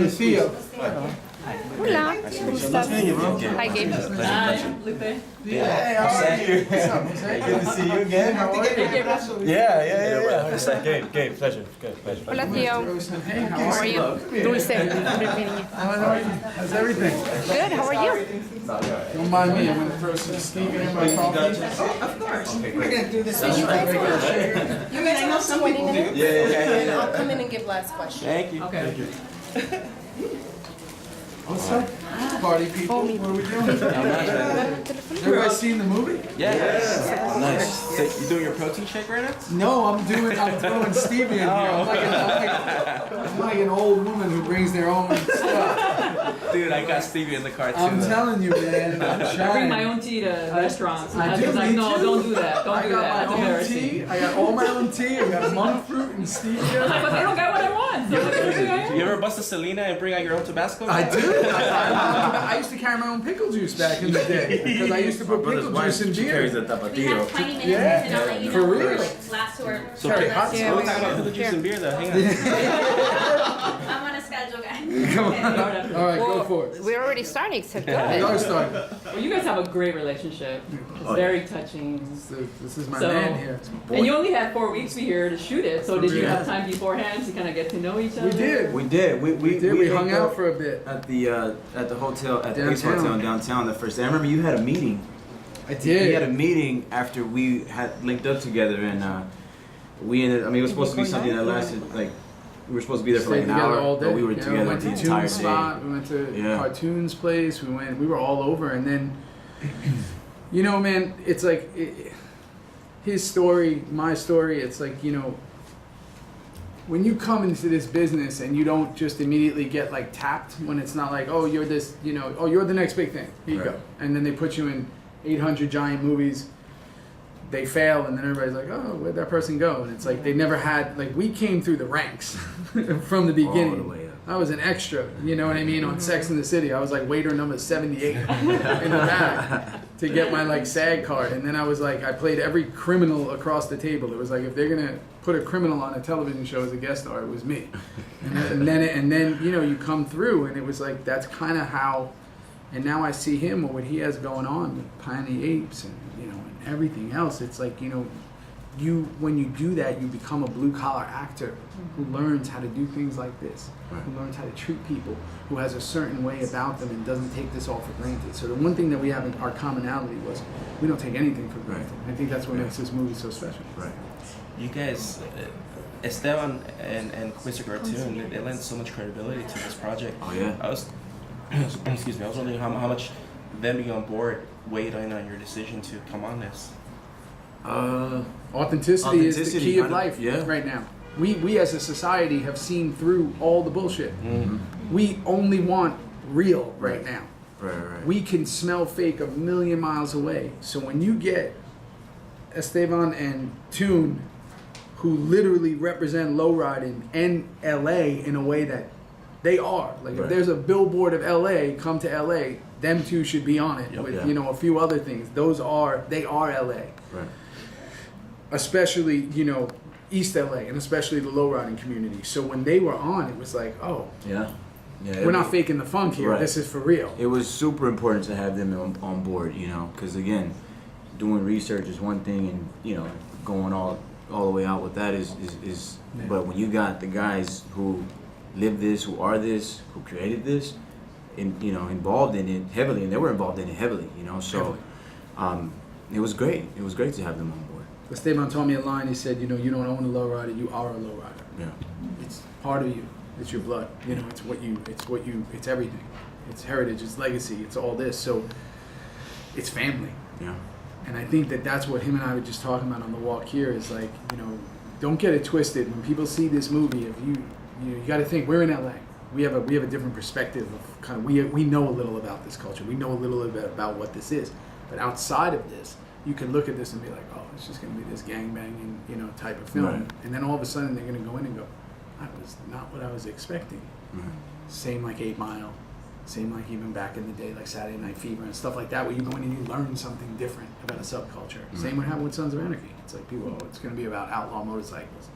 Theo. Hola, ¿cómo estás? Hi, Gabe. Hi, Lupe. Hey, how are you? What's up, Jose? Good to see you again. How are you? Yeah. Gabe, pleasure. Good, pleasure. Hola, Theo. Hey, How are you? Dulce. How's everything? Good, how are you? Don't mind me, I'm gonna throw some steam in my coffee. Of course. We're gonna do this. You guys know some people do. And I'll come in and give last question. Thank you. Okay. What's up? Party people, what are we doing? Everybody seen the movie? Yeah. Nice. So you doing your protein shake right now? No, I'm throwing stevia in here. I'm like an old woman who brings their own stuff. Dude, I got stevia in the car too. I'm telling you, man, I'm I trying. bring my own tea to restaurants. I My do, husband's like, me no, too. don't do that. Don't I do got that. That's my own embarrassing. tea. I got all my own tea. I got monk fruit and stevia. But they don't get what I want. So what do I do? You ever bust a Selena and bring out your own Tabasco? I do. I used to carry my own pickle juice back in the day because I used to put pickle juice in beer. We have 20 minutes Yeah. and I'll let you For know real. last tour. So Carry hot Yeah, we're we- talking about pickle juice and beer though. Hang on. I'm on a schedule, guys. Come on. All right, go for it. We're already starting, so We good. are starting. Well, you guys have a great relationship. It's very touching. This is my So- man here. And you only had 4 weeks here to shoot it, so did you Yeah. have time beforehand to kind of get to know each other? We did. We did. We hung linked out up for a bit. at the hotel at the Ace Downtown. Hotel in downtown the first day. I remember you had a meeting. I We had a did. meeting after we had linked up together, and we ended. I mean, it was supposed to be something that lasted like we were supposed to be there for like Stayed an together hour, all day. but we were Yeah, together we went the to entire Toon's day. spot. We went to Yeah. Cartoon's place. We were all over, and then, you know, man, it's like his story, my story. It's like, you know, when you come into this business and you don't just immediately get like tapped when it's not like, oh, you're this, you know, oh, you're the next big thing. Here you Right. go, and then they put you in 800 giant movies. They fail, and then everybody's like, "Oh, where'd that person go?" And it's like they never had like we came through the ranks from the beginning. All the way up. I was an extra, you know what I mean, on Sex and the City. I was like waiter number 78 in the back to get my like SAG card, and then I was like, I played every criminal across the table. It was like if they're gonna put a criminal on a television show as a guest star, it was me. And then you know you come through, and it was like that's kind of how. And now I see him and what he has going on with Planet of the Apes and you know and everything else. It's like you know, when you do that, you become a blue collar actor who learns how to do things like this, who learns how to treat people, who has a certain way about them and doesn't take this all for granted. So the one thing that we have in our commonality was we don't take anything for granted. Right. I think that's what makes this movie so special. Right. You guys, Esteban and Mr. Cartoon, they lend so much credibility to this project. Oh yeah. I was, excuse me, I was wondering how much them being on board weighed in on your decision to come on this. Authenticity is the Authenticity, key of 100%, life yeah. right now. We as a society have seen through all the bullshit. We only want real right now. Right. We can smell fake a million miles away. So when you get Esteban and Toon, who literally represent lowriding and LA in a way that they are. Like if Right. there's a billboard of LA, come to LA, them two should be on it with Yeah. you know a few other things. They are LA. Right. Especially, you know, East LA and especially the lowriding community. So when they were on, it was like, oh, Yeah. we're not faking the funk here. Right. This is for real. It was super important to have them on board, you know, because again, doing research is one thing, and you know, going all the way out with that is. Yeah. But when you got the guys who live this, who are this, who created this, and you know, involved in it heavily, and they were involved in it heavily, you know. So, it was great. It was great to have them on board. Esteban told me a line. He said, you know, you don't own a lowrider, you are a lowrider. Yeah. It's part of you. It's your blood. You know, it's everything. It's heritage, it's legacy, it's all this. So it's family. Yeah. And I think that that's what him and I were just talking about on the walk here is like, you know, don't get it twisted. When people see this movie, if you got to think we're in LA. We have a different perspective of kind of we know a little about this culture. We know a little bit about what this is. But outside of this, you can look at this and be like, oh, it's just going to be this gangbanging, you know, type of film. Right. And then all of a sudden they're going to go in and go, that was not what I was expecting. Right. Same like 8 Mile, same like even back in the day, like Saturday Night Fever and stuff like that, where you go in and you learn something different about a subculture. Same what happened with Sons of Anarchy. It's like people, oh, it's going to be about outlaw motorcycles.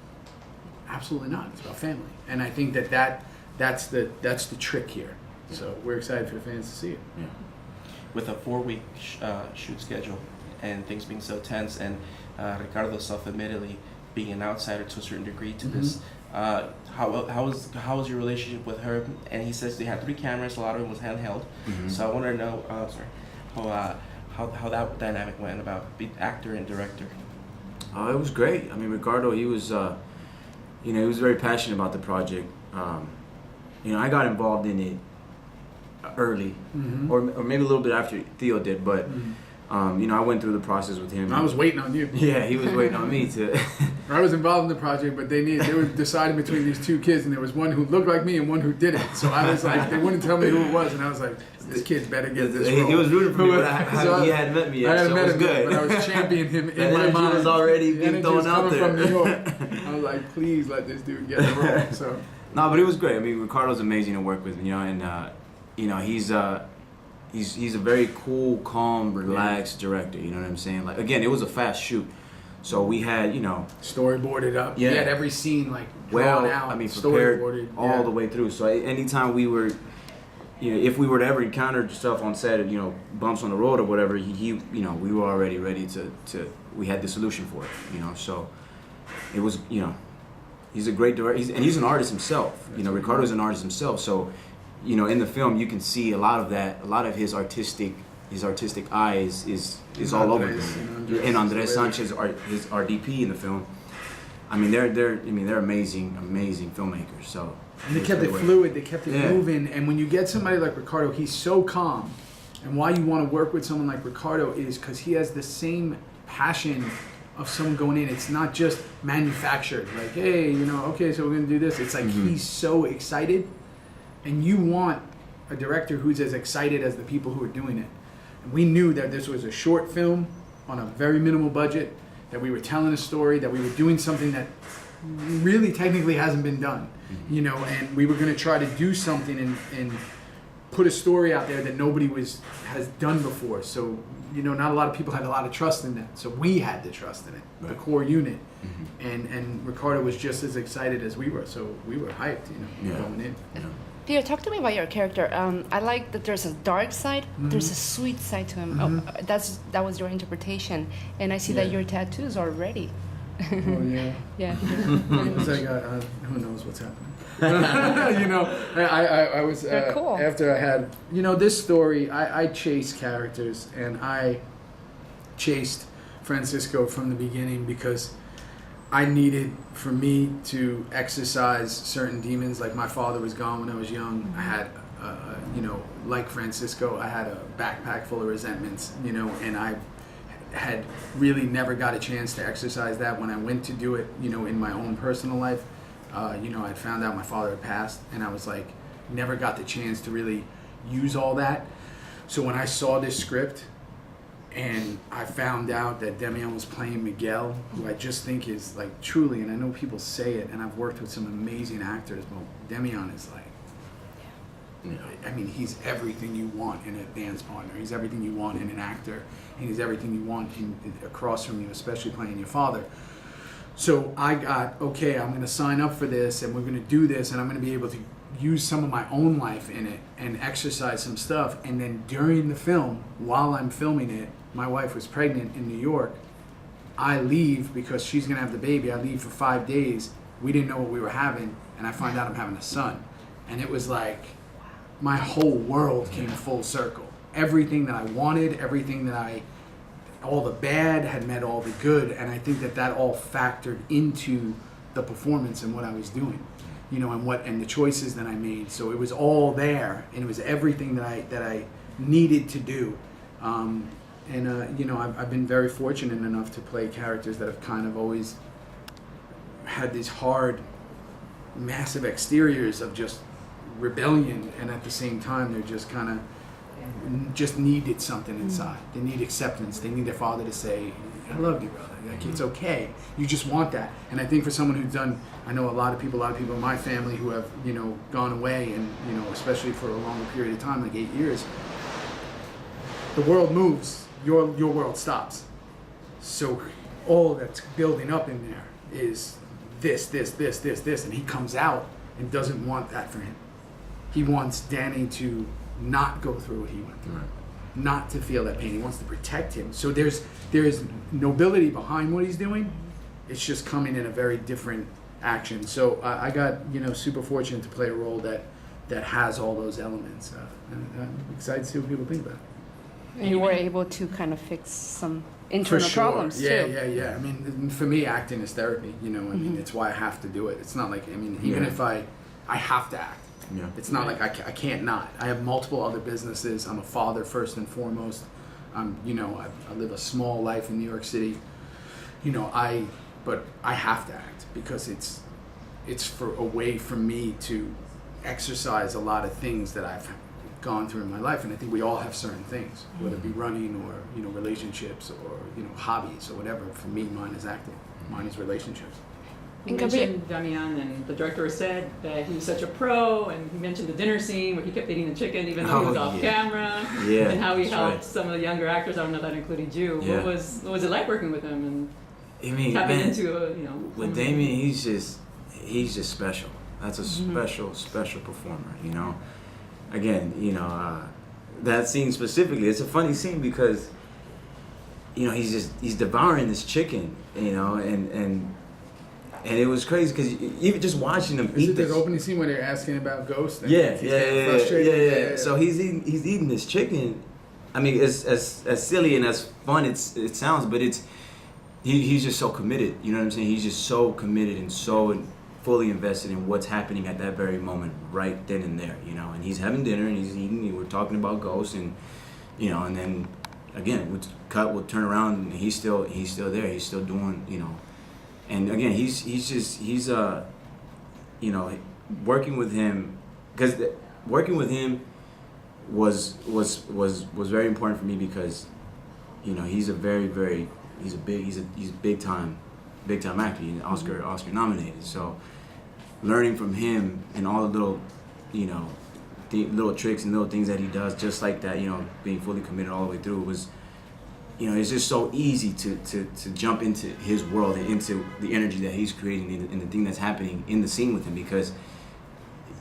Absolutely not. It's about family. And I think that that's the trick here. So we're excited for the fans to see it. Yeah. With a 4-week shoot schedule and things being so tense, and Ricardo self-admittedly being an outsider to a certain degree to this, how was your relationship with her? And he says they had 3 cameras, a lot of it was handheld. So I wanted to know, how that dynamic went about being actor and director. It was great. I mean, Ricardo, he was, he was very passionate about the project. I got involved in it early, or maybe a little bit after Theo did, but I went through the process with him. I was waiting on you. Yeah, he was waiting on me to. I was involved in the project, but they were deciding between these 2 kids, and there was one who looked like me and one who didn't. So I was like, they wouldn't tell me who it was, and I was like, this kid better get this role. He was rooting for me, but he hadn't met me yet, I hadn't so met it was him good. yet, but I was championing him in That my energy mind. was already The being energy thrown was out coming there. from New York. I was like, please let this dude get the role. So. No, but it was great. I mean, Ricardo's amazing to work with, and he's a very cool, calm, relaxed director. You know what I'm saying? Like, again, it was a fast shoot, so we had Storyboarded up. Yeah. We had every scene drawn out. I mean, prepared storyboarded all the way through. So anytime we were, if we were to ever encounter stuff on set, bumps on the road or whatever, we were already ready to. We had the solution for it. So it was, he's a great director, and he's an artist himself. Ricardo's an artist himself. So, in the film you can see a lot of that, a lot of his artistic eye is all over him. And Andres Sanchez, his RDP in the film. I mean, they're amazing filmmakers. So. And they kept it fluid. They kept it moving. And when you get somebody like Ricardo, he's so calm. And why you want to work with someone like Ricardo is because he has the same passion of someone going in. It's not just manufactured. Like, hey, okay, so we're going to do this. It's like he's so excited. And you want a director who's as excited as the people who are doing it. And we knew that this was a short film on a very minimal budget, that we were telling a story, that we were doing something that really technically hasn't been done. And we were going to try to do something and put a story out there that nobody has done before. So, not a lot of people had a lot of trust in that. So we had the trust in it, the core unit. And Ricardo was just as excited as we were. So we were hyped, going in. Theo, talk to me about your character. I like that there's a dark side, there's a sweet side to him. That was your interpretation. And I see that your tattoos are ready. Oh, yeah. Yeah. It's like, who knows what's happening. I was, They're cool. after I had, this story, I chase characters, and I chased Francisco from the beginning because I needed for me to exercise certain demons. Like, my father was gone when I was young. I had, like Francisco, I had a backpack full of resentments, and I had really never got a chance to exercise that. When I went to do it, in my own personal life, I found out my father had passed, and I was like, never got the chance to really use all that. So when I saw this script and I found out that Demian was playing Miguel, who I just think is like truly, and I know people say it, and I've worked with some amazing actors, but Demian is like, I mean, he's everything you want in a dance partner. He's everything you want in an actor, and he's everything you want across from you, especially playing your father. So I got, okay, I'm going to sign up for this, and we're going to do this, and I'm going to be able to use some of my own life in it and exercise some stuff. And then during the film, while I'm filming it, my wife was pregnant in New York. I leave because she's going to have the baby. I leave for 5 days. We didn't know what we were having, and I find out I'm having a son. And it was like, my whole world came full circle. Everything that I wanted, all the bad had met all the good, and I think that all factored into the performance and what I was doing, and the choices that I made. So it was all there, and it was everything that I needed to do. I've been very fortunate enough to play characters that have kind of always had these hard, massive exteriors of just rebellion, and at the same time they're just kind of just needed something inside. They need acceptance. They need their father to say, I love you, brother. Like, it's okay. You just want that. And I think for someone who's done, I know a lot of people in my family who have, gone away, and, especially for a longer period of time, like 8 years, the world moves, your world stops. So all that's building up in there is this, and he comes out and doesn't want that for him. he wants Danny to not go through what he went through, not to feel that pain. He wants to protect him. So there's nobility behind what he's doing. It's just coming in a very different action. So I got super fortunate to play a role that has all those elements, and I'm excited to see what people think about it. And you were able to kind of fix some internal problems Yeah, too. yeah. I mean, for me, acting is therapy. I mean, it's why I have to do it. It's not like, I mean, even if I have to act. Yeah. It's not like I can't not. I have multiple other businesses. I'm a father first and foremost. I live a small life in New York City. But I have to act because it's for a way for me to exercise a lot of things that I've gone through in my life, and I think we all have certain things, whether it be running or relationships or hobbies or whatever. For me, mine is acting. Mine is relationships. You mentioned Damian, and the director said that he was such a pro, and he mentioned the dinner scene where he kept eating the chicken even though he was off camera, and how he helped some of the younger actors. I don't know if that included you. Yeah. What was it like working with him and tapping into with Damien? He's just special. That's a special performer. Again, that scene specifically, it's a funny scene because he's devouring this chicken, and it was crazy because even just watching him Is eat it this. the opening scene where they're asking about ghosts? And Yeah. he's getting frustrated? Yeah. So he's eating this chicken. I mean, as silly and as fun it sounds, but he's just so committed. You know what I'm saying? He's just so committed and so fully invested in what's happening at that very moment, right then and there. And he's having dinner and he's eating. We're talking about ghosts, and and then again we'll turn around and he's still there. He's still doing. And again, he's working with him, because working with him was very important for me because he's a big time actor. He's Oscar nominated. So learning from him and all the little little tricks and little things that he does just like that, being fully committed all the way through was. It's just so easy to jump into his world and into the energy that he's creating and the thing that's happening in the scene with him, because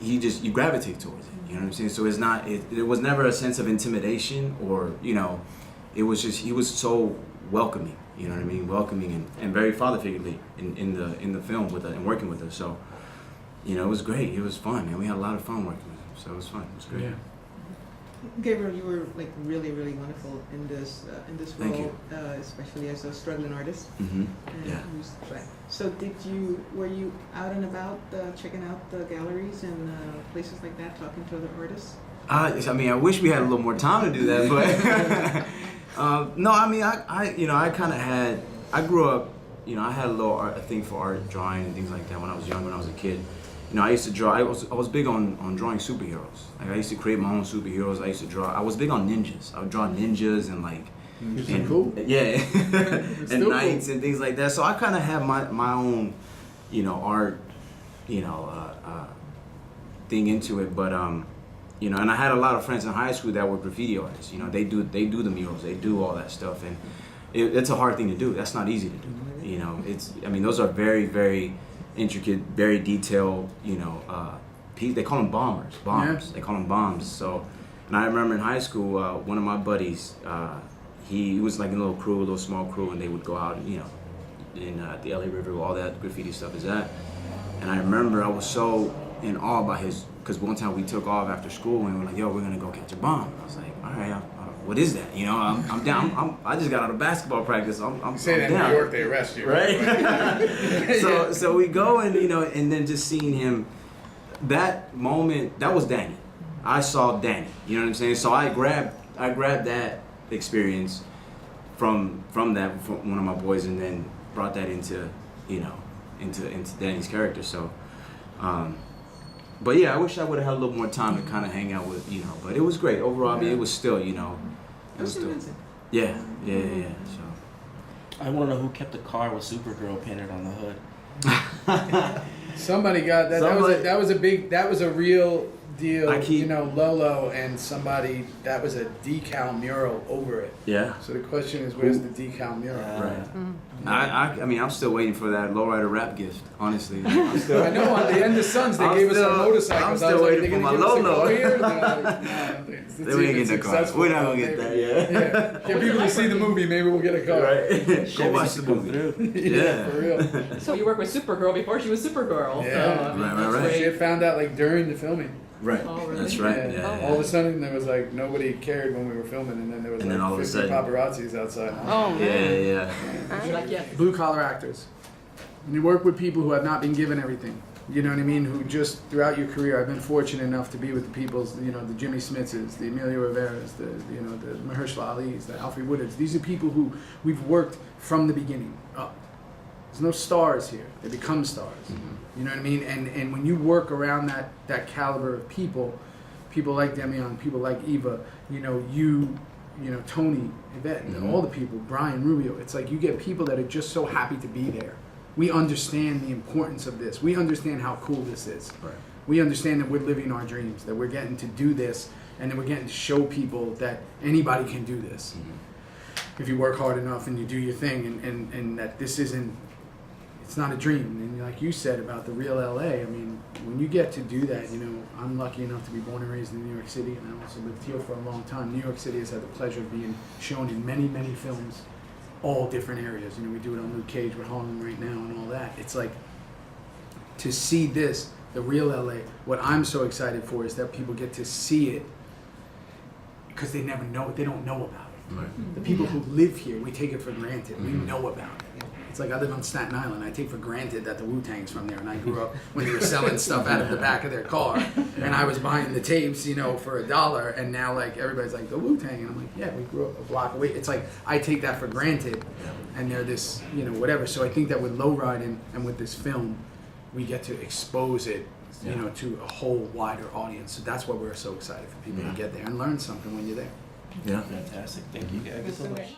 you gravitate towards it. You know what I'm saying? So it was never a sense of intimidation or, it was just, he was so welcoming, you know what I mean? Welcoming and very father figurely in the film and working with us. So, it was great. It was fun, man. We had a lot of fun working with him. So it was fun. It was great. Yeah. Gabriel, you were really, really wonderful in this Thank role, you. especially as a struggling artist. Mm-hmm. And Yeah. So were you out and about checking out the galleries and places like that, talking to other artists? I mean, I wish we had a little more time to do that, but no. I mean, I kind of had. I grew up. I had a thing for art, drawing, and things like that when I was young. When I was a kid. I used to draw. I was big on drawing superheroes. Like I used to create my own superheroes. I used to draw. I was big on ninjas. I would draw ninjas and Cool. Yeah, and still knights cool. and things like that. So I kind of have my own, art, thing into it. But and I had a lot of friends in high school that were graffiti artists. They do the murals. They do all that stuff, and it's a hard thing to do. That's not easy to do. Those are very, very intricate, very detailed, they call them bombers. Yeah. They call them bombs. So, and I remember in high school, one of my buddies, he was like a little small crew, and they would go out, in the LA River where all that graffiti stuff is at. And I remember I was so in awe by because one time we took off after school and we were like, yo, we're gonna go catch a bomb. I was like, all right, what is that? I'm down. I just got out of basketball practice. I'm Say that in down. New York, they arrest you. Right? So we go and, and then just seeing him, that moment, that was Danny. I saw Danny, you know what I'm saying? So I grabbed that experience from one of my boys, and then brought that into Danny's character. So, but yeah, I wish I would have had a little more time to kind of hang out with, but it was great. Overall, I mean, it was still, it was still, yeah. So. I want to know who kept the car with Supergirl painted on the hood. Somebody got that. That was a real deal, I keep- you know, Lolo and somebody, that was a decal mural over it. Yeah. So the question is, where's the decal mural? Right. I mean, I'm still waiting for that Lowrider rap gift. Honestly, I'm still. I know, on the end of Suns, they I'm gave us still- our motorcycles. I'm I still was like, waiting "They for gonna my give us a Lolo." car here?" They're like, "Nah, let's Then see we if ain't it's get the car. successful." We're not gonna get that. Yeah. Get people to see the movie, maybe we'll get a car. Right. Go watch the movie. Yeah, for real. So you worked with Supergirl before she was Supergirl. Yeah. So, I mean, Right, that's right. great. She had found out like during the filming. Right. Oh, really? That's right. Yeah. Yeah. All of a sudden, there was like nobody cared when we were filming, and then there was And then like all of a 50 sudden- paparazzis outside. Oh man. Yeah. You're like, yeah. Blue collar actors. And you work with people who have not been given everything. You know what I mean? Who just throughout your career, I've been fortunate enough to be with the peoples, you know, the Jimmy Smitses, the Emilio Riveras, the you know, the Mahershala Ali's, the Alfred Woodards. These are people who we've worked from the beginning up. There's no stars here. They become stars. You know what I mean? And when you work around that caliber of people like Demian, people like Eva, you know, Tony, Yvette, all the people, Brian, Rubio, it's like you get people that are just so happy to be there. We understand the importance of this. We understand how cool this is. Right. We understand that we're living our dreams, that we're getting to do this, and that we're getting to show people that anybody can do this. If you work hard enough and you do your thing, and that this isn't, it's not a dream. And like you said about the real LA, I mean, when you get to do that, you know, I'm lucky enough to be born and raised in New York City, and I also lived here for a long time. New York City has had the pleasure of being shown in many, many films, all different areas. You know, we do it on Luke Cage with Harlem right now and all that. It's like, to see this, the real LA, what I'm so excited for is that people get to see it because they never know, they don't know about it. Right. The people who live here, we take it for granted. We know about it. It's like I live on Staten Island. I take for granted that the Wu-Tang's from there, and I grew up when they were selling stuff out of the back of their car, and I was buying the tapes, you know, for $1, and now like everybody's like the Wu-Tang, and I'm like, yeah, we grew up a block away. It's like I take that for granted, and they're this, you know, whatever. So I think that with Lowriding and with this film, we get to expose it, you know, to a whole wider audience. So that's why we're so excited for people to get there and learn something when you're there. Yeah. Fantastic. Thank you guys so much.